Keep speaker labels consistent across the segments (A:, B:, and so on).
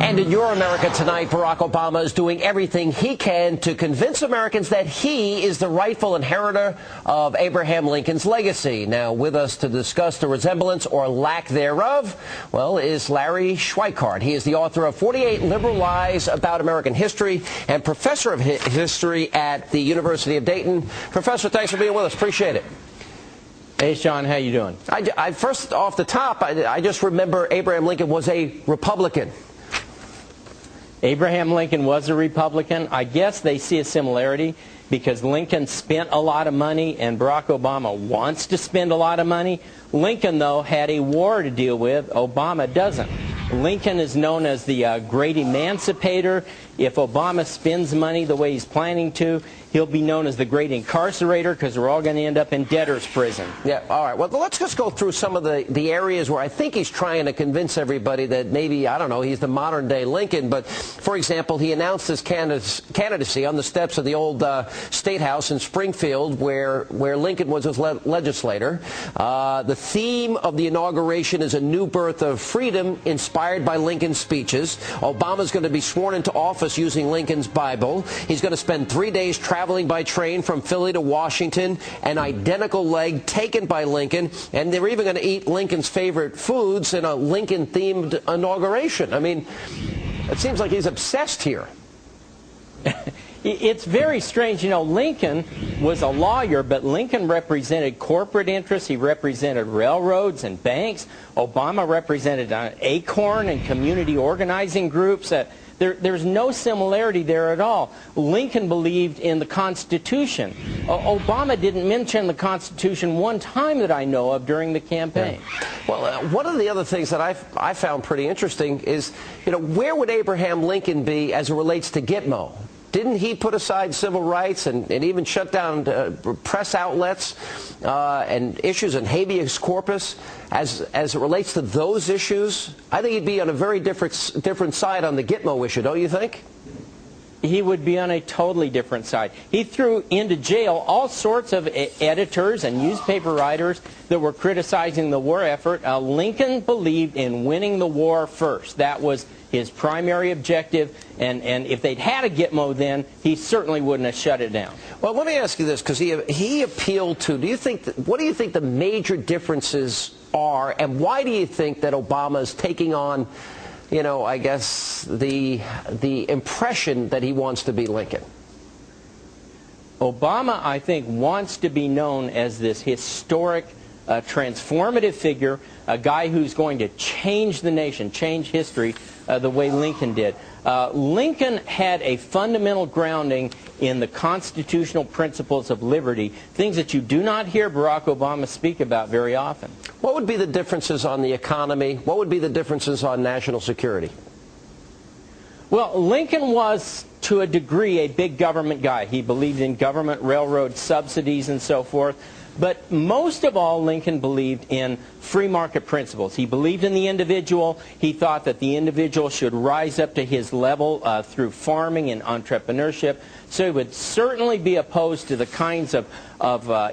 A: And in Your America Tonight, Barack Obama is doing everything he can to convince Americans that he is the rightful inheritor of Abraham Lincoln's legacy. Now, with us to discuss the resemblance or lack thereof, well, is Larry Schweikart. He is the author of 48 Liberal Lies About American History and professor of history at the University of Dayton. Professor, thanks for being with us. Appreciate it.
B: Hey, Sean, how you doing?
A: I first, off the top, I just remember Abraham Lincoln was a Republican.
B: Abraham Lincoln was a Republican. I guess they see a similarity because Lincoln spent a lot of money and Barack Obama wants to spend a lot of money. Lincoln, though, had a war to deal with. Obama doesn't. Lincoln is known as the great emancipator. If Obama spends money the way he's planning to, he'll be known as the great incarcerator because we're all going to end up in debtor's prison.
A: Yeah, all right. Well, let's just go through some of the areas where I think he's trying to convince everybody that maybe, I don't know, he's the modern-day Lincoln. But, for example, he announced his candidacy on the steps of the old State House in Springfield where Lincoln was his legislator. The theme of the inauguration is a new birth of freedom inspired by Lincoln's speeches. Obama's going to be sworn into office using Lincoln's Bible. He's going to spend 3 days traveling by train from Philly to Washington, an identical leg taken by Lincoln, and they're even going to eat Lincoln's favorite foods in a Lincoln-themed inauguration. I mean, it seems like he's obsessed here.
B: It's very strange. You know, Lincoln was a lawyer, but Lincoln represented corporate interests. He represented railroads and banks. Obama represented Acorn and community organizing groups. There's no similarity there at all. Lincoln believed in the Constitution. Obama didn't mention the Constitution one time that I know of during the campaign.
A: Yeah. Well, one of the other things that I found pretty interesting is, you know, where would Abraham Lincoln be as it relates to Gitmo? Didn't he put aside civil rights and even shut down press outlets and issues and habeas corpus as it relates to those issues? I think he'd be on a very different side on the Gitmo issue, don't you think?
B: He would be on a totally different side. He threw into jail all sorts of editors and newspaper writers that were criticizing the war effort. Lincoln believed in winning the war first. That was his primary objective, and if they'd had a Gitmo then, he certainly wouldn't have shut it down.
A: Well, let me ask you this, because he appealed to, what do you think the major differences are, and why do you think that Obama is taking on, you know, I guess, the impression that he wants to be Lincoln?
B: Obama, I think, wants to be known as this historic, transformative figure, a guy who's going to change the nation, change history the way Lincoln did. Lincoln had a fundamental grounding in the constitutional principles of liberty, things that you do not hear Barack Obama speak about very often.
A: What would be the differences on the economy? What would be the differences on national security?
B: Well, Lincoln was, to a degree, a big government guy. He believed in government railroad subsidies and so forth. But most of all, Lincoln believed in free market principles. He believed in the individual. He thought that the individual should rise up to his level through farming and entrepreneurship. So he would certainly be opposed to the kinds of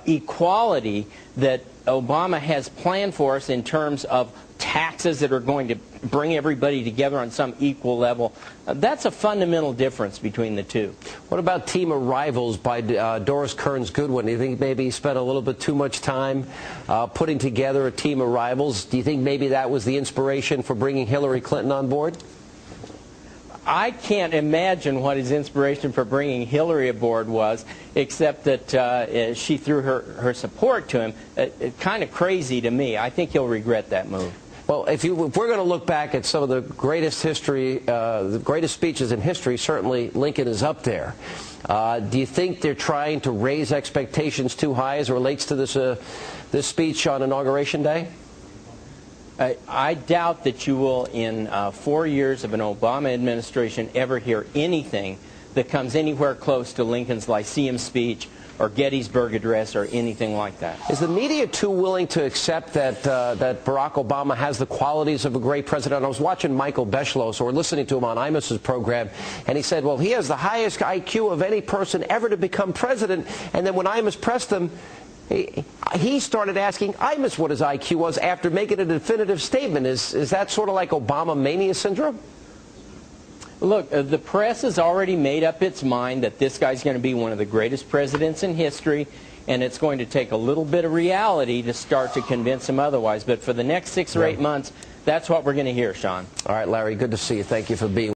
B: equality that Obama has planned for us in terms of taxes that are going to bring everybody together on some equal level. That's a fundamental difference between the two.
A: What about Team of Rivals by Doris Kearns Goodwin? Do you think maybe he spent a little bit too much time putting together a team of rivals? Do you think maybe that was the inspiration for bringing Hillary Clinton on board?
B: I can't imagine what his inspiration for bringing Hillary aboard was, except that she threw her support to him. It's kind of crazy to me. I think he'll regret that move.
A: Well, if we're going to look back at some of the greatest the greatest speeches in history, certainly Lincoln is up there. Do you think they're trying to raise expectations too high as it relates to this speech on Inauguration Day?
B: I doubt that you will, in 4 years of an Obama administration, ever hear anything that comes anywhere close to Lincoln's Lyceum speech or Gettysburg Address or anything like that.
A: Is the media too willing to accept that Barack Obama has the qualities of a great president? I was watching Michael Beschloss, or listening to him on Imus's program, and he said, well, he has the highest IQ of any person ever to become president. And then when Imus pressed him, he started asking Imus what his IQ was after making a definitive statement. Is that sort of like Obama mania syndrome?
B: Look, the press has already made up its mind that this guy's going to be one of the greatest presidents in history, and it's going to take a little bit of reality to start to convince him otherwise. But for the next 6 or 8 months, that's what we're going to hear, Sean.
A: All right, Larry, good to see you. Thank you for being